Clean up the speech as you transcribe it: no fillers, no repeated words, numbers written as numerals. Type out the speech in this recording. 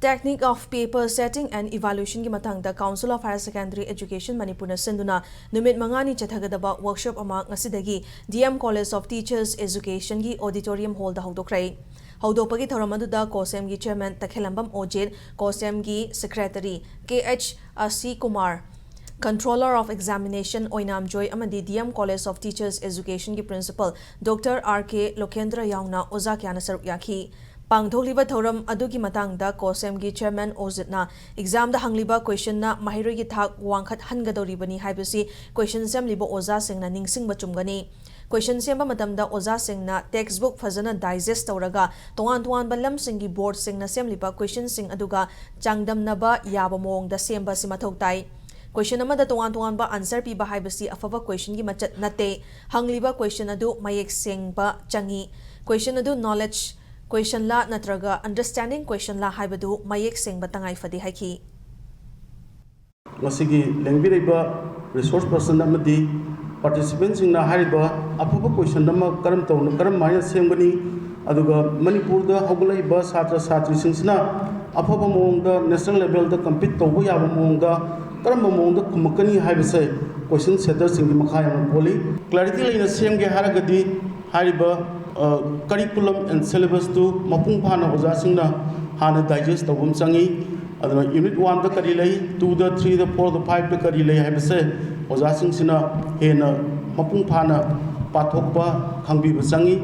Technique of paper setting and evaluation ki matang the Council of Higher Secondary Education Manipur na senduna numit mangani chathagadaba workshop ama ngasidagi DM College of Teachers Education gi auditorium hall da hawdokrai. Hawdopagi thoramadu Cohsem gi chairman Takhelambam Ojit, Cohsem gi secretary KH C Kumar, Controller of Examination Oinam Joy amadi DM College of Teachers Education ki principal Dr. RK Lokendra yauna oza kyana saruk yakhi. Pangtholiba thoram adugi matangda Cohsem gi chairman Ojitna exam da hangliba question na mahiroi gi thak wangkhat hangadoribani haibasi question sem libo oza singna ningsingba chumgani. Question semba matamda oza singna textbook fazana digest tawraga tongan balam singi board singna semliba question sing aduga changdamnaba yaba mongda semba simathok tai. Question amada tongan ba answer piba haibasi afaba question gi machat nate hangliba question adu mayek sengba changi. Question adu knowledge question la natraga understanding question la haibadu mayek seng batangai fadi haiki masigi lengbi resource person amadi participants na hariba afaba question dama karam tawna karam maya sembani aduga manipur da hogulai ba satra satri singsna afaba mongda national level da compete tawbu yaba mongda karam mongda kumakani haibase question setter singi makhaya poli clarity laina semge haragadi hariba curriculum and syllabus to mapung phana oja singna hana digest tawum changi aduna unit 1 da kari lei 2 da 3 da 4 da 5 da kari lei haibase oja sing sina hena mapung phana pathokpa khangbi ba changi